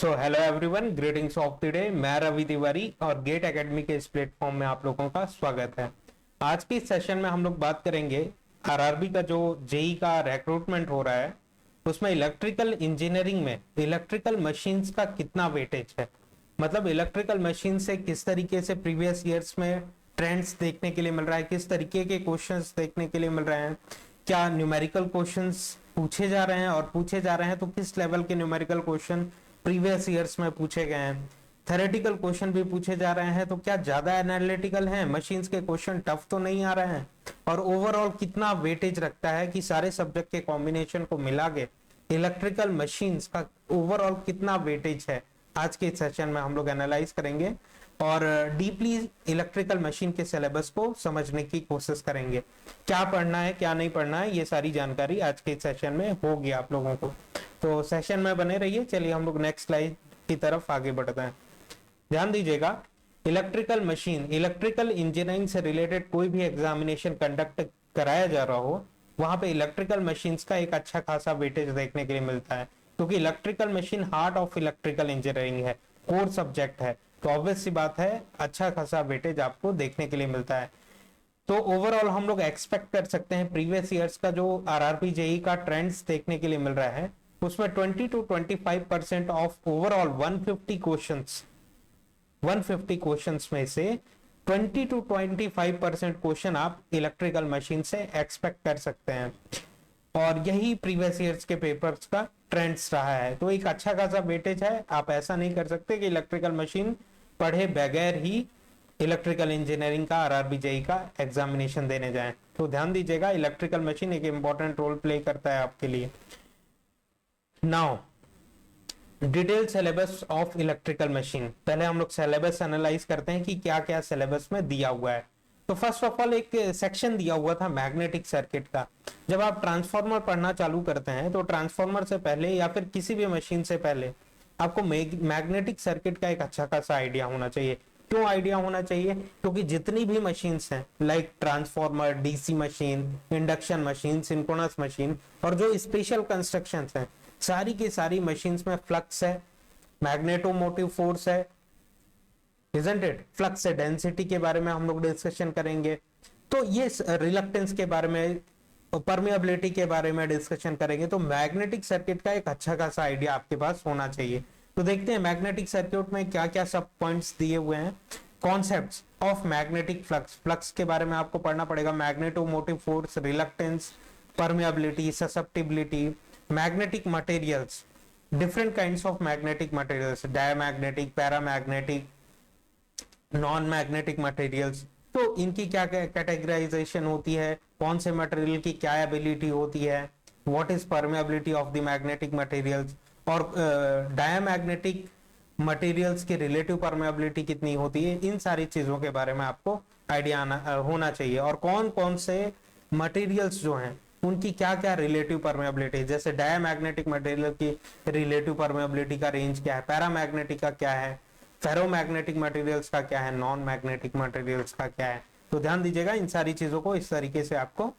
So hello everyone, greetings of the day. मैं रवि तिवारी और gate academy के इस प्लेटफॉर्म में आप लोगों का स्वागत है। आज के इस सेशन में हम लोग बात करेंगे आरआरबी का जो जेई का रिक्रूटमेंट हो रहा है उसमें इलेक्ट्रिकल इंजीनियरिंग में इलेक्ट्रिकल मशीन्स का कितना वेटेज है। मतलब इलेक्ट्रिकल मशीन से किस तरीके से प्रीवियस ईयर्स में ट्रेंड्स देखने के लिए मिल रहा है, किस तरीके के क्वेश्चंस देखने के लिए मिल रहे हैं, क्या न्यूमेरिकल क्वेश्चंस पूछे जा रहे हैं और पूछे जा रहे हैं तो किस लेवल के न्यूमेरिकल क्वेश्चन प्रीवियस ईयर्स में पूछे गए हैं, थ्योरेटिकल क्वेश्चन भी पूछे जा रहे हैं तो क्या ज्यादा एनालिटिकल हैं, मशीन्स के क्वेश्चन टफ तो नहीं आ रहे हैं, और ओवरऑल कितना वेटेज रखता है कि सारे सब्जेक्ट के कॉम्बिनेशन को मिला के इलेक्ट्रिकल मशीन्स का ओवरऑल कितना वेटेज है। आज के सेशन में हम लोग एनालाइज करेंगे और डीपली इलेक्ट्रिकल मशीन के सिलेबस को समझने की कोशिश करेंगे। क्या पढ़ना है क्या नहीं पढ़ना है ये सारी जानकारी आज के सेशन में होगी आप लोगों को, तो सेशन में बने रहिए। चलिए हम लोग नेक्स्ट स्लाइड की तरफ आगे बढ़ते हैं। ध्यान दीजिएगा, इलेक्ट्रिकल मशीन, इलेक्ट्रिकल इंजीनियरिंग से रिलेटेड कोई भी एग्जामिनेशन कंडक्ट कराया जा रहा हो वहां पे इलेक्ट्रिकल मशीन्स का एक अच्छा खासा वेटेज देखने के लिए मिलता है, क्योंकि electrical machine heart of electrical engineering है, कोर सब्जेक्ट है, तो ऑब्वियस सी बात है अच्छा खासा वेटेज आपको देखने के लिए मिलता है। तो ओवरऑल हम लोग एक्सपेक्ट कर सकते हैं प्रीवियस ईयर्स का जो आरआरबी जेई का ट्रेंड्स देखने के लिए मिल रहा है उसमें 20 to 25% ऑफ ओवरऑल 150 क्वेश्चंस में से 20 to 25% क्वेश्चन आप इलेक्ट्रिकल मशीन से एक्सपेक्ट कर सकते हैं, और यही प्रीवियस ईयर्स के पेपर्स का ट्रेंड्स रहा है। तो एक अच्छा खासा वेटेज है। आप ऐसा नहीं कर सकते कि इलेक्ट्रिकल मशीन पढ़े बगैर ही इलेक्ट्रिकल इंजीनियरिंग का आरआरबी जेई का एग्जामिनेशन देने जाएं। तो ध्यान दीजिएगा, इलेक्ट्रिकल मशीन एक इंपॉर्टेंट रोल प्ले करता है आपके लिए। Now detail syllabus of electrical machine, पहले हम लोग सिलेबस एनालाइज करते हैं कि क्या क्या सिलेबस में दिया हुआ है। तो फर्स्ट ऑफ ऑल एक सेक्शन दिया हुआ था मैग्नेटिक सर्किट का। जब आप ट्रांसफार्मर पढ़ना चालू करते हैं तो ट्रांसफार्मर से पहले या फिर किसी भी मशीन से पहले आपको मैग्नेटिक सर्किट का एक अच्छा खासा आइडिया होना चाहिए। क्यों आइडिया होना चाहिए? क्योंकि जितनी भी मशीन्स हैं like transformer, DC machine, induction machine, synchronous machine और जो स्पेशल कंस्ट्रक्शंस हैं, सारी की सारी मशीन्स में फ्लक्स है, मैग्नेटोमोटिव फोर्स है, इजंट इट? फ्लक्स है, डेंसिटी के बारे में हम लोग डिस्कशन करेंगे, तो ये रिलक्टेंस के बारे में, परमेबिलिटी के बारे में डिस्कशन करेंगे। तो मैग्नेटिक सर्किट का एक अच्छा खासा आइडिया आपके पास होना चाहिए। तो देखते हैं मैग्नेटिक सर्किट में क्या क्या सब पॉइंट्स दिए हुए हैं। Concepts of magnetic flux, flux के बारे में आपको पढ़ना पड़ेगा, magnetomotive force, reluctance, permeability, susceptibility, magnetic materials, different kinds of magnetic materials, diamagnetic, paramagnetic, non magnetic materials, तो इनकी क्या कैटेगराइजेशन होती है, कौन से मटेरियल की क्या एबिलिटी होती है, what is permeability of the magnetic materials, और डायमैग्नेटिक मटेरियल्स की रिलेटिव परमेबिलिटी कितनी होती है, इन सारी चीजों के बारे में आपको आइडिया होना चाहिए। और कौन कौन से मटेरियल्स जो हैं उनकी क्या क्या रिलेटिव परमेबिलिटी, जैसे डायमैग्नेटिक मटेरियल की रिलेटिव परमेबिलिटी का रेंज क्या है, पैरामैग्नेटिक का क्या है, फेरोमैग्नेटिक मटेरियल्स का क्या है, नॉन मैग्नेटिक मटेरियल्स का क्या है। तो ध्यान दीजिएगा, इन सारी चीजों को इस तरीके से आपको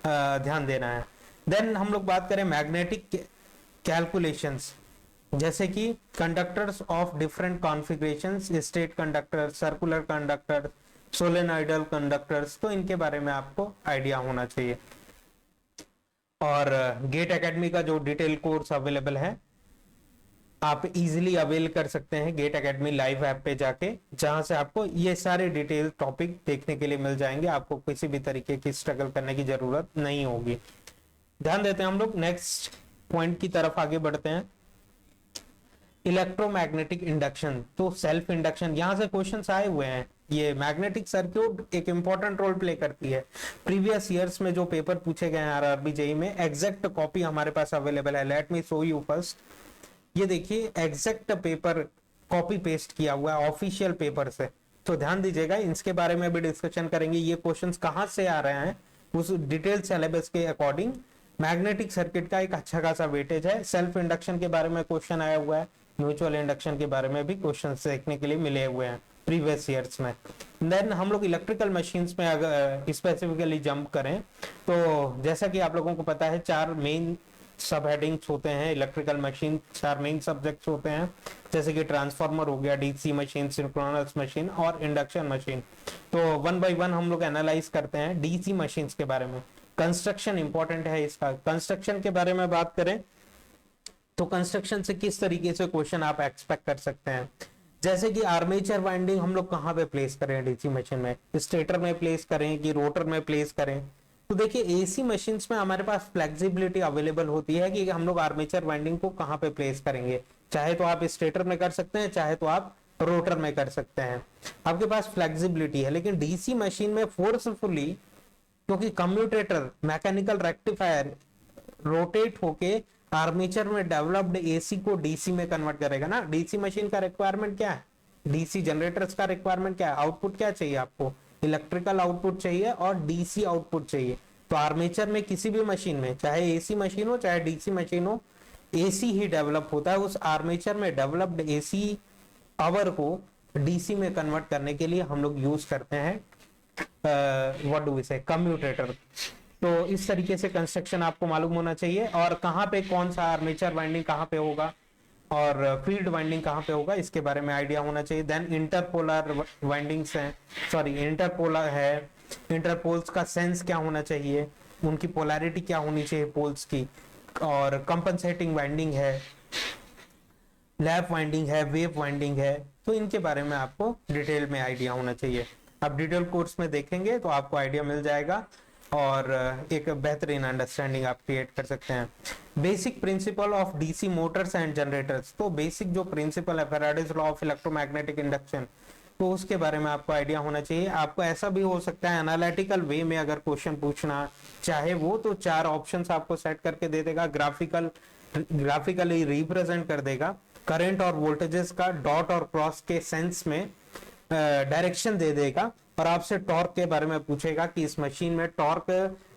ध्यान देना है। देन हम लोग बात करें मैग्नेटिक कैलकुलेशंस, जैसे कि conductors of different configurations, state conductor, circular conductor, solenoidal conductors, तो इनके बारे में आपको आइडिया होना चाहिए। और गेट एकेडमी का जो डिटेल कोर्स अवेलेबल है आप इजीली अवेल कर सकते हैं गेट एकेडमी लाइव ऐप पे जाके, जहां से आपको ये सारे डिटेल टॉपिक देखने के लिए मिल जाएंगे। आपको किसी भी तरीके की स्ट्रगल करने की जरूरत नहीं होगी। ध्यान देते हैं हम लोग नेक्स्ट पॉइंट की तरफ आगे बढ़ते हैं। इलेक्ट्रोमैग्नेटिक इंडक्शन, तो सेल्फ इंडक्शन, यहां से क्वेश्चंस आए हुए हैं। ये मैग्नेटिक सर्किट एक इंपॉर्टेंट रोल प्ले करती है। प्रीवियस ईयर्स में जो पेपर पूछे गए हैं आरआरबी जेई में, एग्जैक्ट कॉपी हमारे पास अवेलेबल है। Let me show you first. ये देखिए एग्जैक्ट पेपर कॉपी पेस्ट किया हुआ है ऑफिशियल पेपर से। तो ध्यान दीजिएगा, इसके बारे में भी डिस्कशन करेंगे। ये क्वेश्चंस कहां से आ रहे हैं उस डिटेल सिलेबस के अकॉर्डिंग मैग्नेटिक सर्किट का एक अच्छा खासा वेटेज है। सेल्फ इंडक्शन के बारे में क्वेश्चन आया हुआ है, म्यूचुअल इंडक्शन के बारे में भी क्वेश्चन देखने के लिए मिले हुए हैं प्रीवियस ईयर्स में। देन हम लोग इलेक्ट्रिकल मशीन्स में अगर स्पेसिफिकली जंप करें तो जैसा कि आप लोगों को पता है, चार मेन सब हेडिंग्स होते हैं, इलेक्ट्रिकल मशीन 4 मेन सब्जेक्ट्स होते हैं, जैसे कि ट्रांसफार्मर हो गया, डीसी मशीन, सिंक्रोनस मशीन और इंडक्शन मशीन। तो वन बाय वन हम लोग एनालाइज करते हैं डीसी मशीन्स के बारे में। कंस्ट्रक्शन इंपॉर्टेंट है इसका। कंस्ट्रक्शन के बारे में बात करें तो कंस्ट्रक्शन से किस तरीके से क्वेश्चन आप एक्सपेक्ट कर सकते हैं, जैसे कि आर्मेचर वाइंडिंग हम लोग कहाँ पे प्लेस करें डीसी मशीन में, स्टेटर में प्लेस करें कि रोटर में प्लेस करें। तो देखिए एसी मशीन्स में हमारे पास फ्लेक्सिबिलिटी अवेलेबल होती है कि हम लोग आर्मेचर वाइंडिंग को कहाँ पे प्लेस करेंगे, चाहे तो आप स्टेटर में कर सकते हैं, चाहे तो आप रोटर में कर सकते हैं, आपके पास फ्लेक्सिबिलिटी है। लेकिन डीसी मशीन में फोर्सफुली, क्योंकि कम्यूटेटर मैकेनिकल रेक्टिफायर रोटेट होके आर्मेचर में डेवलप्ड एसी को डीसी में कन्वर्ट करेगा ना। डीसी मशीन का रिक्वायरमेंट क्या है, डीसी जनरेटर्स का रिक्वायरमेंट क्या है, आउटपुट क्या चाहिए आपको, इलेक्ट्रिकल आउटपुट चाहिए और डीसी आउटपुट चाहिए। तो आर्मेचर में किसी भी मशीन में, चाहे एसी मशीन हो चाहे डीसी मशीन हो, एसी ही डेवलप होता है। उस आर्मेचर में डेवलप्ड एसी पावर को डीसी में कन्वर्ट करने के लिए हम लोग यूज करते हैं व्हाट डू वी से, कम्यूटेटर। तो इस तरीके से कंस्ट्रक्शन आपको मालूम होना चाहिए, और कहाँ पे कौन सा आर्मेचर वाइंडिंग कहाँ पे होगा और फील्ड वाइंडिंग कहाँ पे होगा, इसके बारे में आइडिया होना चाहिए। देन इंटरपोलर वाइंडिंग्स हैं, सॉरी इंटरपोलर है, इंटरपोल्स का सेंस क्या होना चाहिए, उनकी पोलैरिटी क्या होनी चाहिए पोल्स की, और कंपनसेटिंग वाइंडिंग है, लैप वाइंडिंग है, वेव वाइंडिंग है। तो इनके बारे में आपको डिटेल में आइडिया होना चाहिए। आप डिटेल कोर्स में देखेंगे तो आपको आइडिया मिल जाएगा और एक बेहतरीन अंडरस्टैंडिंग आप क्रिएट कर सकते हैं। Basic principle of DC Motors and generators, तो बेसिक जो प्रिंसिपल है Faraday's law of electromagnetic induction, तो उसके बारे में आपको आइडिया होना चाहिए। आपको ऐसा भी हो सकता है एनालिटिकल वे में अगर क्वेश्चन पूछना चाहे वो, तो 4 ऑप्शंस आपको सेट करके दे देगा, ग्राफिकली रिप्रेजेंट कर देगा, करंट और वोल्टेजेस का डॉट और क्रॉस के सेंस में डायरेक्शन दे देगा, और आपसे टॉर्क के बारे में पूछेगा कि इस मशीन में टॉर्क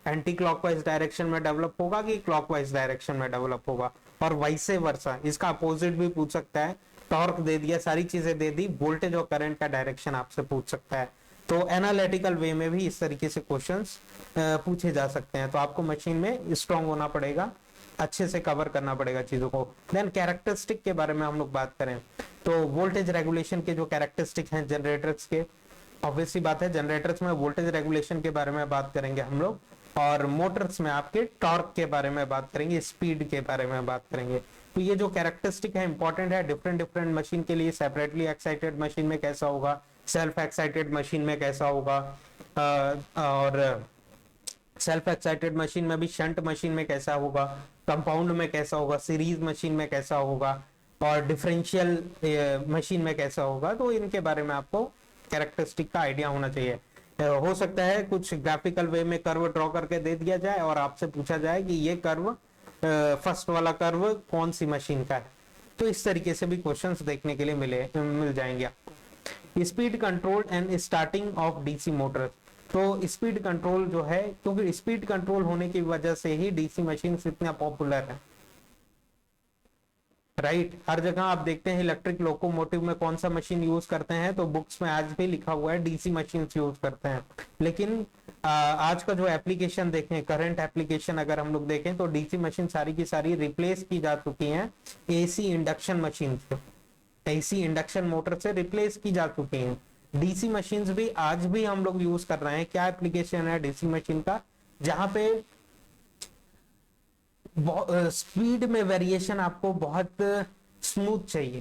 एंटी क्लॉकवाइज डायरेक्शन में डेवलप होगा कि क्लॉकवाइज डायरेक्शन में डेवलप होगा, और वाइसे वर्सा इसका अपोजिट भी पूछ सकता है। टॉर्क दे दिया, सारी चीजें दे दी, वोल्टेज और करंट का डायरेक्शन आपसे पूछ सकता है। तो एनालिटिकल वे में भी इस तरीके से क्वेश्चंस पूछे जा सकते हैं। तो आपको मशीन में स्ट्रांग होना पड़ेगा, अच्छे से कवर करना पड़ेगा चीजों को। देन कैरेक्टरिस्टिक के बारे में हम लोग बात करें तो वोल्टेज रेगुलेशन के जो कैरेक्टरिस्टिक हैं जनरेटर्स के, ऑब्वियसली बात है जनरेटर्स में वोल्टेज रेगुलेशन के बारे में बात करेंगे हम लोग, और मोटर्स में आपके टॉर्क के बारे में बात करेंगे, स्पीड के बारे में बात करेंगे। तो ये जो कैरेक्टरिस्टिक है इंपॉर्टेंट है डिफरेंट मशीन के लिए। सेपरेटली एक्साइटेड मशीन में कैसा होगा, सेल्फ एक्साइटेड मशीन में कैसा होगा, और सेल्फ एक्साइटेड मशीन में भी शंट मशीन में कैसा होगा, कंपाउंड में कैसा होगा, सीरीज मशीन में कैसा होगा, और डिफरेंशियल मशीन में कैसा होगा। तो इनके बारे में आपको कैरेक्टरिस्टिक का आइडिया होना चाहिए। हो सकता है कुछ ग्राफिकल वे में कर्व ड्रॉ करके दे दिया जाए और आपसे पूछा जाए कि ये कर्व, फर्स्ट वाला कर्व कौन सी मशीन का है। तो इस तरीके से भी क्वेश्चंस देखने के लिए मिल जाएंगे आपको। Speed control and starting of DC motor, तो स्पीड कंट्रोल जो है, क्योंकि स्पीड कंट्रोल होने की वजह से ही डीसी मशीन इतना पॉपुलर है, राइट। हर जगह आप देखते हैं इलेक्ट्रिक लोकोमोटिव में कौन सा मशीन यूज करते हैं, तो बुक्स में आज भी लिखा हुआ है डीसी मशीन यूज करते हैं। लेकिन आज का जो एप्लीकेशन देखें, करंट एप्लीकेशन अगर हम लोग देखें, तो डीसी मशीन सारी की सारी रिप्लेस की जा चुकी हैं एसी इंडक्शन मशीन से, एसी इंडक्शन मोटर से रिप्लेस की जा चुकी हैं। डीसी मशीन्स भी आज भी हम लोग यूज कर रहे हैं। क्या एप्लीकेशन है डीसी मशीन का, जहां पे स्पीड में वेरिएशन आपको बहुत स्मूथ चाहिए,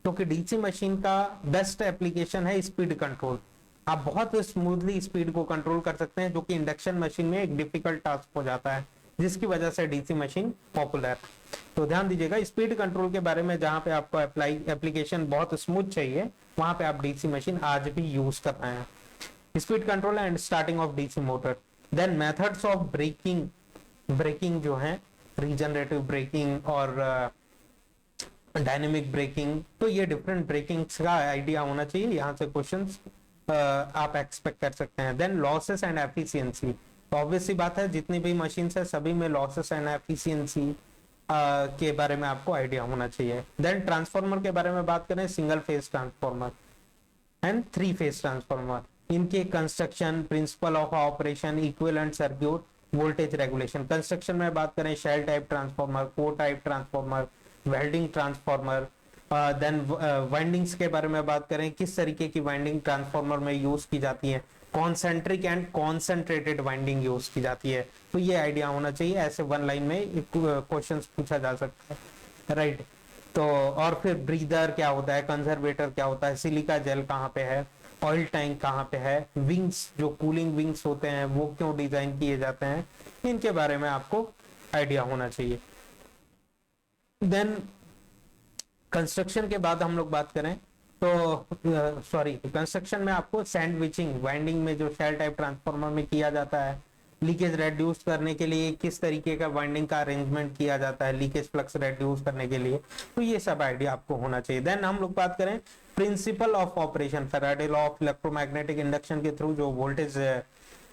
क्योंकि डीसी मशीन का बेस्ट एप्लीकेशन है स्पीड कंट्रोल। आप बहुत स्मूथली स्पीड को कंट्रोल कर सकते हैं, जो कि इंडक्शन मशीन में एक डिफिकल्ट टास्क हो जाता है, जिसकी वजह से डीसी मशीन पॉपुलर। तो ध्यान दीजिएगा स्पीड कंट्रोल के बारे में, जहां पे आपको एप्लीकेशन बहुत स्मूथ चाहिए, वहां पे आप डीसी मशीन आज भी यूज कर रहे हैं। Speed control and starting of DC motor. Then methods of braking जो है, रीजनरेटिव ब्रेकिंग और डायनेमिक ब्रेकिंग, तो ये डिफरेंट ब्रेकिंग्स का आइडिया होना चाहिए, यहाँ से क्वेश्चंस आप एक्सपेक्ट कर सकते हैं। देन लॉसेस एंड एफिशिएंसी, तो ऑब्वियसली बात है जितनी भी मशीन्स है सभी में लॉसेस एंड एफिशिएंसी के बारे में आपको आइडिया होना चाहिए। देन ट्रांसफार्मर के बारे में बात करें, single phase transformer and 3 phase transformer, इनके construction, principle of operation, equivalent circuit, voltage regulation. Construction में बात करें shell type transformer, core type transformer, welding transformer. Then windings के बारे में बात करें, किस तरीके की वाइंडिंग ट्रांसफार्मर में यूज की जाती है, concentric and concentrated winding use की जाती है। तो ये आइडिया होना चाहिए, ऐसे वन लाइन में क्वेश्चन पूछा जा सकता है, राइट। तो और फिर ब्रीदर क्या होता है, कंजर्वेटर क्या होता है, सिलिका जेल कहाँ पे है, ऑयल टैंक कहाँ पे है, विंग्स जो कूलिंग विंग्स होते हैं वो क्यों डिजाइन किए जाते हैं, इनके बारे में आपको आइडिया होना चाहिए। देन कंस्ट्रक्शन के बाद हम लोग बात करें तो सॉरी, कंस्ट्रक्शन में आपको सैंडविचिंग वाइंडिंग में जो शेल टाइप ट्रांसफार्मर में किया जाता है, लीकेज रेड्यूस करने के लिए किस तरीके का वाइंडिंग का अरेंजमेंट किया जाता है लीकेज फ्लक्स रेड्यूस करने के लिए, तो ये सब आइडिया आपको होना चाहिए। देन हम लोग बात करें principle of operation, Faraday law of electromagnetic induction के थ्रू जो वोल्टेज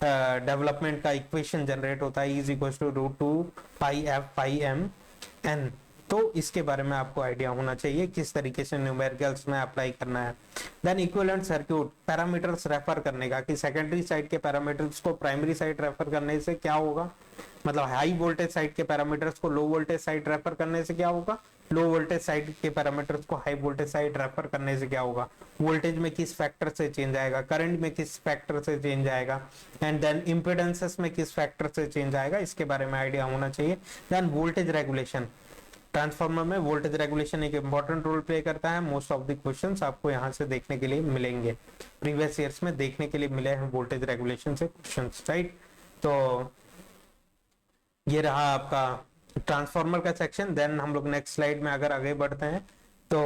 डेवलपमेंट का इक्वेशन जनरेट होता है, is equal to root 2 pi f pi m n. तो इसके बारे में आपको आइडिया होना चाहिए किस तरीके से न्यूमेरिकल्स में अप्लाई करना है। Then equivalent circuit, parameters refer करने का, कि सेकेंडरी साइड के पैरामीटर्स को प्राइमरी साइड रेफर करने से क्या होगा, मतलब हाई वोल्टेज साइड के पैरामीटर्स को लो वोल्टेज साइड रेफर करने से क्या होगा, लो वोल्टेज साइड के पैरामीटर्स को हाई वोल्टेज साइड रेफर करने से क्या होगा, वोल्टेज में किस फैक्टर से चेंज आएगा, करंट में किस फैक्टर से चेंज आएगा, एंड देन इंपेडेंसेस में किस फैक्टर से चेंज आएगा, इसके बारे में आइडिया होना चाहिए। देन वोल्टेज रेगुलेशन, ट्रांसफार्मर में वोल्टेज रेगुलेशन एक इंपॉर्टेंट रोल प्ले करता है। मोस्ट ऑफ द क्वेश्चंस आपको यहाँ से देखने के लिए मिलेंगे, प्रीवियस ईयर्स में देखने के लिए मिले हैं वोल्टेज रेगुलेशन से क्वेश्चंस, राइट। तो ये रहा आपका ट्रांसफार्मर का सेक्शन। देन हम लोग नेक्स्ट स्लाइड में अगर आगे बढ़ते हैं तो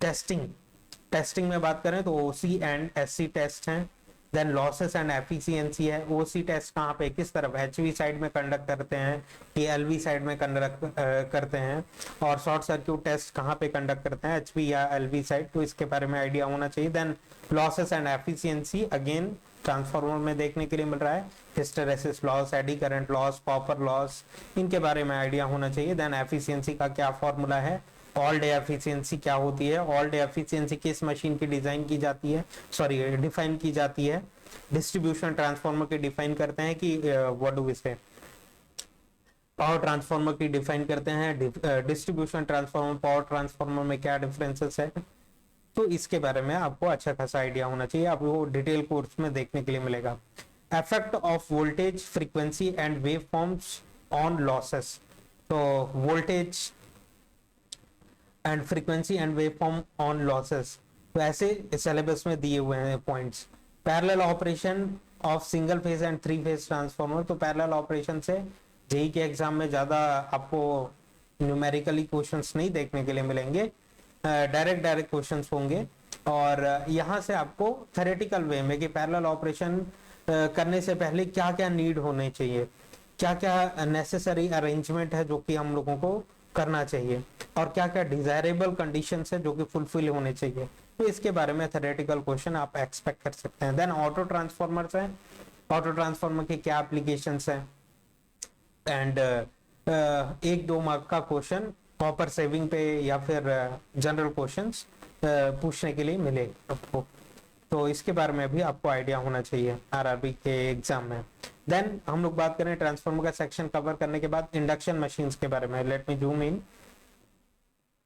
टेस्टिंग में बात करें तो ओसी एंड एससी टेस्ट हैं। देन लॉसेस एंड एफिशिएंसी है। ओसी टेस्ट कहाँ पे, किस तरफ, एचवी साइड में कंडक्ट करते हैं कि एलवी साइड में कंडक्ट करते हैं, और शॉर्ट सर्क्यूट टेस्ट कहाँ पे कंडक्ट करते हैं, एचवी या एलवी साइड, तो इसके बारे में आइडिया होना चाहिए। Then losses and efficiency again transformer में देखने के लिए मिल रहा है, hysteresis loss, eddy current loss, copper loss, इनके बारे में आइडिया होना चाहिए। देन एफिशिएंसी का क्या फॉर्मूला है, ऑल डे एफिशिएंसी क्या होती है, ऑल डे एफिशिएंसी किस मशीन की डिजाइन की जाती है, सॉरी डिफाइन की जाती है, डिस्ट्रीब्यूशन ट्रांसफार्मर की डिफाइन करते हैं कि व्हाट डू वी से, पावर ट्रांसफार्मर की डिफाइन करते हैं, डिस्ट्रीब्यूशन ट्रांसफार्मर पावर ट्रांसफार्मर में क्या डिफरेंसेस है, तो इसके बारे में आपको अच्छा खासा आइडिया होना चाहिए, आपको वो डिटेल कोर्स में देखने के लिए मिलेगा। Effect of voltage frequency and wave forms on losses, तो voltage and frequency and wave form on losses, तो ऐसे सिलेबस में दिए हुए हैं points. Parallel operation of single phase and three phase transformer, तो पैरेलल ऑपरेशन से जेईई के एग्जाम में ज्यादा आपको न्यूमेरिकली क्वेश्चंस नहीं देखने के लिए मिलेंगे, डायरेक्ट क्वेश्चंस होंगे, और यहाँ से आपको थ्योरेटिकल वे में कि पैरेलल ऑपरेशन करने से पहले क्या क्या नीड होने चाहिए, क्या क्या नेसेसरी अरेंजमेंट है जो कि हम लोगों को करना चाहिए, और क्या क्या डिजायरेबल कंडीशंस है जो कि फुलफिल होने चाहिए, तो इसके बारे में थ्योरेटिकल क्वेश्चन आप एक्सपेक्ट कर सकते हैं। देन ऑटो ट्रांसफार्मर्स हैं, ऑटो ट्रांसफार्मर के क्या एप्लीकेशंस हैं, एंड एक दो मार्क का क्वेश्चन कॉपर सेविंग पे या फिर जनरल क्वेश्चंस पूछने के लिए मिले आपको, तो इसके बारे में भी आपको आइडिया होना चाहिए आरआरबी के एग्जाम में। देन हम लोग बात करें ट्रांसफार्मर का सेक्शन कवर करने के बाद इंडक्शन मशीन्स के बारे में, let me zoom in.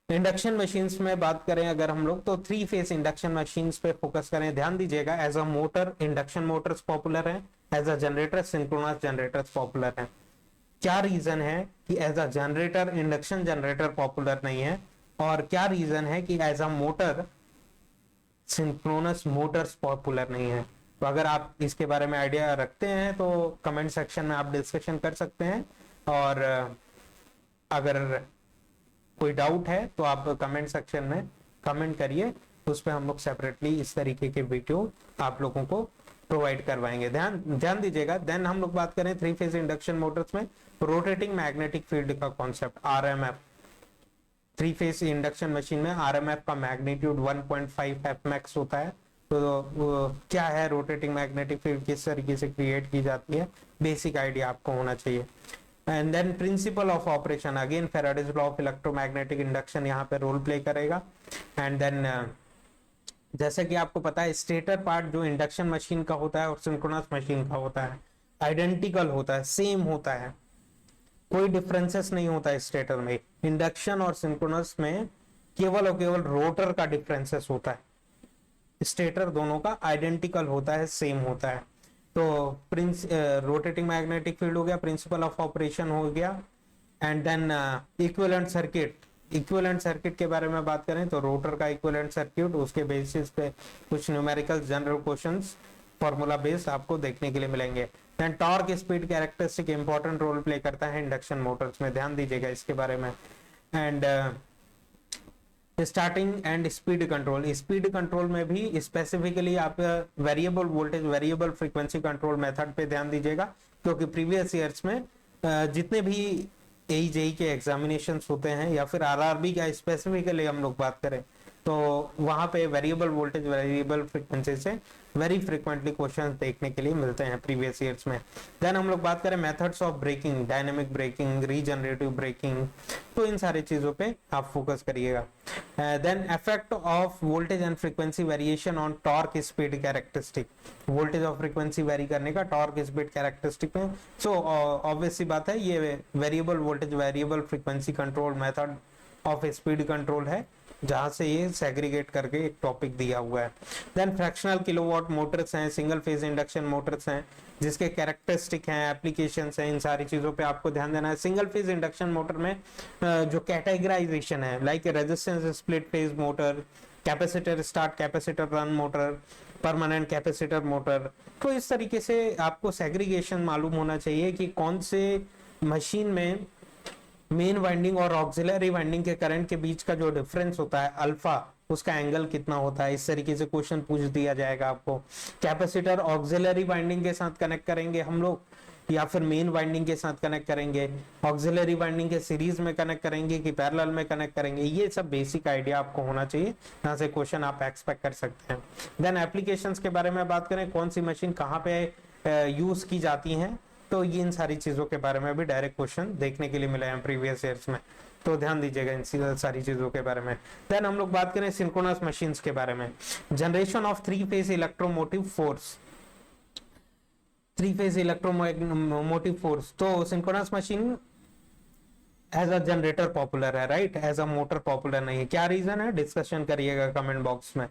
Induction machines में बात करें अगर हम लोग तो थ्री फेज इंडक्शन मशीन्स पे फोकस करें, ध्यान दीजिएगा। As a motor induction motors popular है, as a generator synchronous generators popular है। क्या रीजन है कि as a generator induction generator popular नहीं है, और क्या रीजन है कि as a motor synchronous motors popular नहीं है। तो अगर आप इसके बारे में आइडिया रखते हैं तो कमेंट सेक्शन में आप डिस्कशन कर सकते हैं, और अगर कोई डाउट है तो आप कमेंट सेक्शन में कमेंट करिए, उस पर हम लोग सेपरेटली इस तरीके के वीडियो आप लोगों को प्रोवाइड करवाएंगे, ध्यान दीजिएगा। देन हम लोग बात करें थ्री फेज इंडक्शन मोटर्स में रोटेटिंग मैग्नेटिक फील्ड का concept, RMF. Three phase induction machine में आरएमएफ का मैग्नीट्यूड 1.5 एफमैक्स होता है, तो क्या है रोटेटिंग मैग्नेटिक फील्ड, किस तरीके से क्रिएट की जाती है, बेसिक आइडिया आपको होना चाहिए। And then principle of operation, again Faraday's law of electromagnetic induction यहाँ पे रोल प्ले करेगा। एंड देन जैसे कि आपको पता है स्टेटर पार्ट जो इंडक्शन मशीन का होता है और सिंक्रोनस मशीन का होता है, आइडेंटिकल होता है, सेम होता है, कोई डिफरेंसेस नहीं होता है स्टेटर में। इंडक्शन और सिंक्रोनस में केवल और केवल रोटर का डिफरेंसेस होता है, स्टेटर दोनों का आइडेंटिकल होता है, सेम होता है। तो रोटेटिंग मैग्नेटिक फील्ड हो गया, प्रिंसिपल ऑफ ऑपरेशन हो गया, and then equivalent circuit. Equivalent circuit के बारे में बात करें तो रोटर का इक्विवेलेंट सर्किट, उसके बेसिस पे कुछ numerical general questions formula based आपको देखने के लिए मिलेंगे। Then torque speed characteristic important role play करता है इंडक्शन मोटर्स में, ध्यान दीजिएगा इसके बारे में। And starting and speed control, speed control में भी स्पेसिफिकली आप variable voltage variable frequency control method पे ध्यान दीजिएगा, क्योंकि प्रीवियस ईयर्स में जितने भी AE के एग्जामिनेशंस होते हैं या फिर RRB का स्पेसिफिकली हम लोग बात करें तो वहां पे वेरिएबल वोल्टेज वेरिएबल फ्रीक्वेंसी से वेरी फ्रीक्वेंटली क्वेश्चन देखने के लिए मिलते हैं प्रीवियस ईयर्स में। देन हम लोग बात करें methods of braking, dynamic braking, regenerative braking, तो इन सारी चीजों पे आप फोकस करिएगा। Then effect of voltage and frequency variation on torque speed characteristic, voltage और फ्रीक्वेंसी वेरी करने का टॉर्क स्पीड कैरेक्टरिस्टिक में। सो ऑब्वियस सी बात है, ये variable voltage variable frequency control method of speed control है, जहां से ये सेग्रीगेट करके एक टॉपिक दिया हुआ है। देन फ्रैक्शनल किलोवाट मोटर्स हैं, सिंगल फेज इंडक्शन मोटर्स हैं, जिसके कैरेक्टरिस्टिक हैं, एप्लीकेशंस हैं, इन सारी चीजों पे आपको ध्यान देना है। सिंगल फेज इंडक्शन मोटर में जो कैटेगराइजेशन है, like resistance split phase motor, capacitor start capacitor run motor, permanent capacitor motor, तो इस तरीके से आपको सेग्रीगेशन मालूम होना चाहिए कि कौन से मशीन में मेन वाइंडिंग और ऑक्सिलरी वाइंडिंग के करंट के बीच का जो डिफरेंस होता है अल्फा, उसका एंगल कितना होता है, इस तरीके से क्वेश्चन पूछ दिया जाएगा आपको। कैपेसिटर ऑक्सिलरी वाइंडिंग के साथ कनेक्ट करेंगे हम लोग या फिर मेन वाइंडिंग के साथ कनेक्ट करेंगे, ऑक्सिलरी वाइंडिंग के सीरीज में कनेक्ट करेंगे कि पैरेलल में कनेक्ट करेंगे, ये सब बेसिक आइडिया आपको होना चाहिए, यहाँ से क्वेश्चन आप एक्सपेक्ट कर सकते हैं। देन एप्लीकेशंस के बारे में बात करें, कौन सी मशीन कहाँ पे यूज की जाती हैं, तो ये इन सारी चीजों के बारे में भी डायरेक्ट क्वेश्चन देखने के लिए मिले हैं प्रीवियस ईयर्स में, तो ध्यान दीजिएगा इन सारी चीजों के बारे में। देन हम लोग बात करें सिंक्रोनस मशीन्स के बारे में, generation of three phase electromotive force, three phase electromotive force, तो synchronous machine as a generator popular है, right, as a motor popular नहीं है। क्या रीजन है, डिस्कशन करिएगा कमेंट बॉक्स में।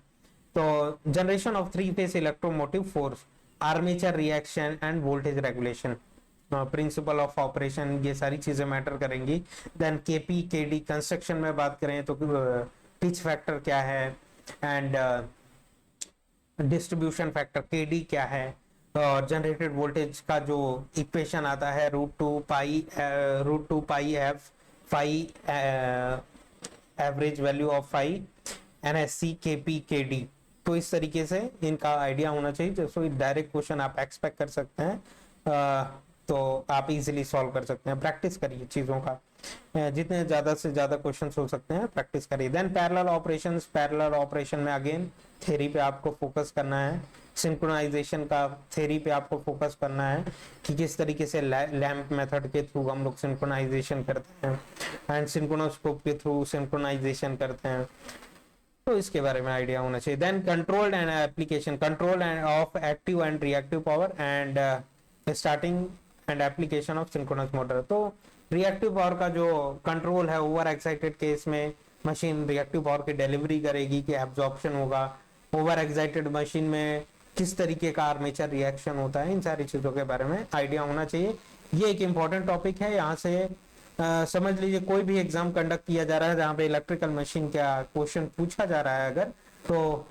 तो generation of three phase electromotive force, armature reaction end voltage regulation, principal of operation, ये सारी चीजें मैटर करेंगी। देन केपी केडी, कंस्ट्रक्शन में बात करें तो पिच फैक्टर क्या है, एंड डिस्ट्रीब्यूशन फैक्टर केडी क्या है, और जनरेटेड वोल्टेज का जो इक्वेशन आता है root two pi f phi average value of phi NSC K P K D, तो इस तरीके से इनका आइडिया होना चाहिए, जैसे डायरेक्ट क्वेश्चन आप एक्सपेक्ट कर सकते हैं, तो आप इजीली सॉल्व कर सकते हैं। प्रैक्टिस करिए चीजों का, जितने ज्यादा से ज्यादा क्वेश्चंस हो सकते हैं प्रैक्टिस करिए। Then parallel operations, parallel operation में अगेन थ्योरी पे आपको फोकस करना है, सिंक्रोनाइजेशन का थ्योरी पे आपको फोकस करना है कि किस तरीके से लैंप मेथड के थ्रू हम लोग सिंक्रोनाइजेशन करते हैं एंड सिंक्रोनोस्कोप के थ्रू सिंक्रोनाइजेशन करते हैं, तो इसके बारे में आइडिया होना चाहिए। Then control and application, control and of active and reactive power and starting and application of synchronous motor, तो रिएक्टिव पावर का जो कंट्रोल है, ओवर एक्साइटेड केस में मशीन रिएक्टिव पावर की डिलीवरी करेगी कि एब्जॉर्प्शन होगा, ओवर एक्साइटेड मशीन में किस तरीके का आर्मेचर रिएक्शन होता है, इन सारी चीजों के बारे में आइडिया होना चाहिए। ये एक इंपॉर्टेंट टॉपिक है, यहाँ से समझ लीजिए कोई भी एग्जाम कंडक्ट किया जा रहा है जहाँ पे इलेक्ट्रिकल मशीन का क्वेश्चन पूछा जा रहा है अगर, तो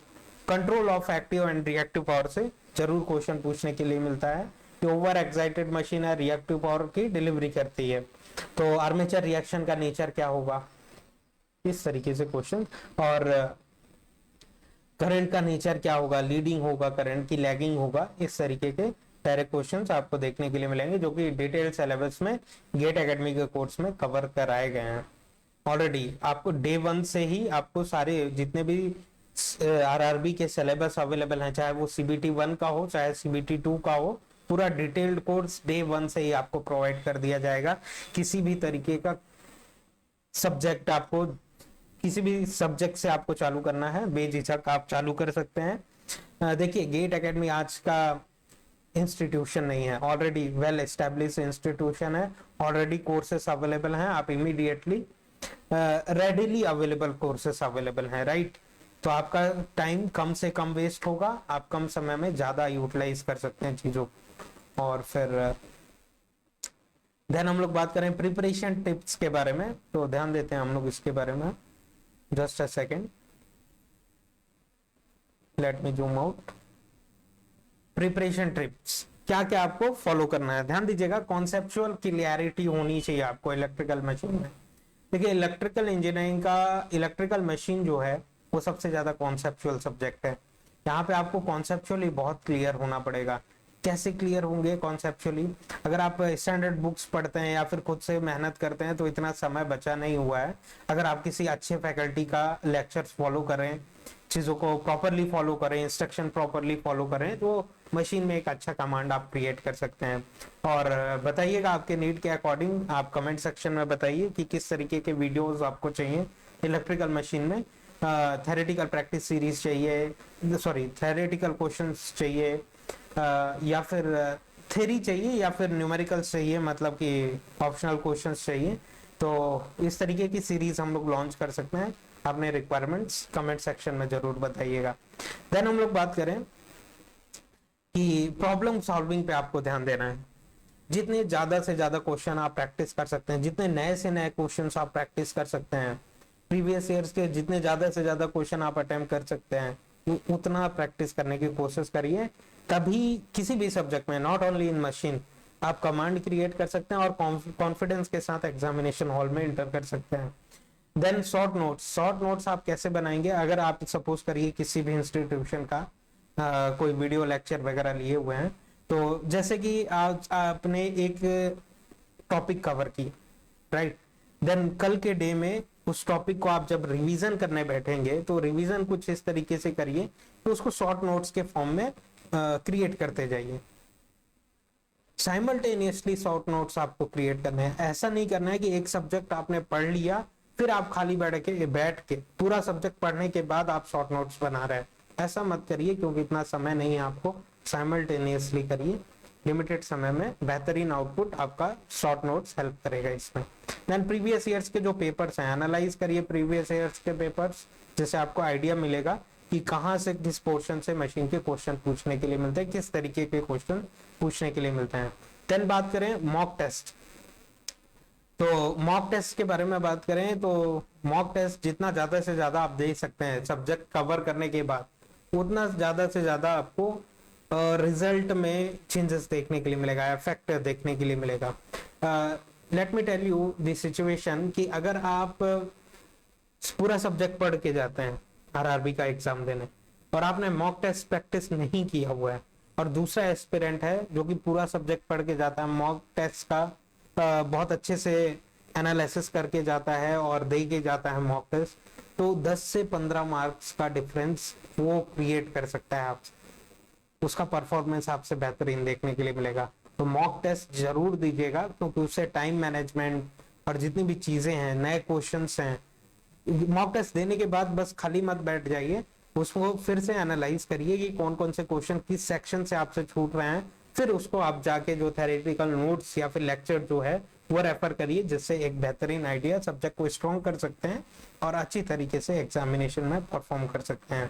control of active and reactive power से जरूर क्वेश्चन पूछने के लिए मिलता है कि ओवर एक्साइटेड मशीन है, रिएक्टिव पावर की डिलीवरी करती है, तो आर्मेचर रिएक्शन का नेचर क्या होगा, इस तरीके से क्वेश्चन, और करंट का नेचर क्या होगा, लीडिंग होगा करंट की, लैगिंग होगा, इस तरीके के डायरेक्ट क्वेश्चंस आपको देखने के लिए मिलेंगे, जो कि डिटेल सिलेबस में गेट एकेडमी के कोर्स में कवर कराए गए हैं ऑलरेडी। आपको डे 1 से ही आपको सारे जितने भी RRB के सिलेबस अवेलेबल हैं, चाहे वो CBT 1 का हो चाहे CBT 2 का हो, पूरा डिटेल्ड कोर्स डे 1 से ही आपको प्रोवाइड कर दिया जाएगा। किसी भी तरीके का सब्जेक्ट आपको, किसी भी सब्जेक्ट से आपको चालू करना है, बेझिझक आप चालू कर सकते हैं। देखिए गेट एकेडमी आज का इंस्टीट्यूशन नहीं है, ऑलरेडी वेल एस्टेब्लिश इंस्टीट्यूशन है, ऑलरेडी कोर्सेस अवेलेबल हैं, आप immediately readily available courses available हैं, राइट। तो आपका टाइम कम से कम वेस्ट होगा, आप कम समय में ज्यादा यूटिलाइज कर सकते हैं चीजों। और फिर देन हम लोग बात करें प्रिपरेशन टिप्स के बारे में, तो ध्यान देते हैं हम लोग इसके बारे में। Just a second, late me zoom out. Preparation tips, क्या क्या आपको फॉलो करना है, ध्यान दीजिएगा। कॉन्सेप्चुअल क्लियरिटी होनी चाहिए आपको इलेक्ट्रिकल मशीन में। देखिए इलेक्ट्रिकल इंजीनियरिंग का इलेक्ट्रिकल मशीन जो है वो सबसे ज्यादा कॉन्सेप्चुअल सब्जेक्ट है। यहाँ पे आपको कॉन्सेप्चुअली बहुत क्लियर होना पड़ेगा। कैसे क्लियर होंगे कॉन्सेप्चुअली? अगर आप स्टैंडर्ड बुक्स पढ़ते हैं या फिर खुद से मेहनत करते हैं तो इतना समय बचा नहीं हुआ है। अगर आप किसी अच्छे फैकल्टी का लेक्चर्स फॉलो करें, चीजों को प्रॉपरली फॉलो करें, इंस्ट्रक्शन प्रॉपरली फॉलो करें, तो मशीन में एक अच्छा कमांड आप क्रिएट कर सकते हैं। और बताइएगा आपके नीड के अकॉर्डिंग, आप कमेंट सेक्शन में बताइए कि किस तरीके के वीडियोस आपको चाहिए इलेक्ट्रिकल मशीन में। थ्योरेटिकल प्रैक्टिस सीरीज चाहिए, सॉरी थ्योरेटिकल क्वेश्चंस चाहिए, या फिर थ्योरी चाहिए, या फिर न्यूमेरिकल्स चाहिए, मतलब कि ऑप्शनल क्वेश्चंस चाहिए। तो इस तरीके की सीरीज हम लोग लॉन्च कर सकते हैं। अपने रिक्वायरमेंट्स कमेंट सेक्शन में जरूर बताइएगा। देन हम लोग बात करें कि प्रॉब्लम सॉल्विंग पे आपको ध्यान देना है। जितने ज्यादा से ज्यादा क्वेश्चन आप प्रैक्टिस कर सकते हैं, जितने नए से नए क्वेश्चन आप प्रैक्टिस कर सकते हैं, प्रीवियस ईयर्स के जितने ज्यादा से ज्यादा क्वेश्चन आप अटेम्प्ट कर सकते हैं, उतना प्रैक्टिस करने की कोशिश करिए। तभी किसी भी सब्जेक्ट में, नॉट ओनली इन मशीन, आप कमांड क्रिएट कर सकते हैं और कॉन्फिडेंस के साथ एग्जामिनेशन हॉल में एंटर कर सकते हैं। देन शॉर्ट नोट्स आप कैसे बनाएंगे? अगर आप सपोज करिए किसी भी इंस्टीट्यूशन का कोई वीडियो लेक्चर वगैरह लिए हुए हैं, तो जैसे कि आज आपने एक टॉपिक कवर की, राइट, देन कल के डे में उस टॉपिक को आप जब रिवीजन करने बैठेंगे तो रिवीजन कुछ इस तरीके से करिए तो उसको शॉर्ट नोट्स के फॉर्म में क्रिएट करते जाइए। साइमल्टेनियसली शॉर्ट नोट्स आपको क्रिएट करने हैं। ऐसा नहीं करना है कि एक सब्जेक्ट आपने पढ़ लिया फिर आप खाली बैठ के पूरा सब्जेक्ट पढ़ने के बाद आप शॉर्ट नोट्स बना रहे हैं। ऐसा मत करिए, क्योंकि इतना समय नहीं है आपको। साइमल्टेनियसली करिए, लिमिटेड समय में बेहतरीन आउटपुट आपका शॉर्ट नोट्स हेल्प करेगा इसमें। देन प्रीवियस ईयर्स के जो पेपर्स हैं, एनालाइज करिए प्रीवियस ईयर्स के पेपर्स, जिससे आपको आइडिया मिलेगा कि कहाँ से किस पोर्शन से मशीन के क्वेश्चन पूछने के लिए मिलते हैं, किस तरीके के क्वेश्चन पूछने के लिए मिलते हैं। देन बात करें मॉक टेस्ट, तो मॉक टेस्ट के बारे में बात करें तो मॉक टेस्ट जितना ज्यादा से ज्यादा आप दे सकते हैं सब्जेक्ट कवर करने के बाद, उतना ज्यादा से ज्यादा आपको रिजल्ट में चेंजेस देखने के लिए मिलेगा, इफेक्ट देखने के लिए मिलेगा। Let me tell you the situation कि अगर आप पूरा सब्जेक्ट पढ़ के जाते हैं आरआरबी का एग्जाम देने और आपने मॉक टेस्ट प्रैक्टिस नहीं किया हुआ है, और दूसरा एस्पिरेंट है जो कि पूरा सब्जेक्ट पढ़ के जाता है, मॉक टेस्ट का बहुत अच्छे से एनालिसिस करके जाता है और दे के जाता है मॉक टेस्ट, तो 10 से 15 मार्क्स का डिफरेंस वो क्रिएट कर सकता है आपसे। उसका परफॉर्मेंस आपसे बेहतरीन देखने के लिए मिलेगा। तो मॉक टेस्ट जरूर दीजिएगा, क्योंकि उससे टाइम मैनेजमेंट और जितनी भी चीजें हैं, नए क्वेश्चंस हैं, मॉक टेस्ट देने के बाद बस खाली मत बैठ जाइए, उसको फिर से एनालाइज करिए कि कौन कौन से क्वेश्चन किस सेक्शन से आपसे छूट रहे हैं, फिर उसको आप जाके जो थ्योरेटिकल नोट्स या फिर लेक्चर जो है वो रेफर करिए, जिससे एक बेहतरीन आइडिया सब्जेक्ट को स्ट्रॉन्ग कर सकते हैं और अच्छी तरीके से एग्जामिनेशन में परफॉर्म कर सकते हैं।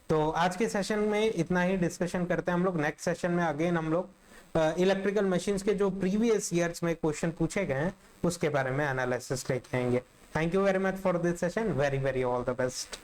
तो आज के सेशन में इतना ही डिस्कशन करते हैं हम लोग। नेक्स्ट सेशन में अगेन हम लोग इलेक्ट्रिकल मशीन्स के जो प्रीवियस ईयर्स में क्वेश्चन पूछे गए हैं उसके बारे में एनालिसिस लेके आएंगे। Thank you very much for this session, very very all the best.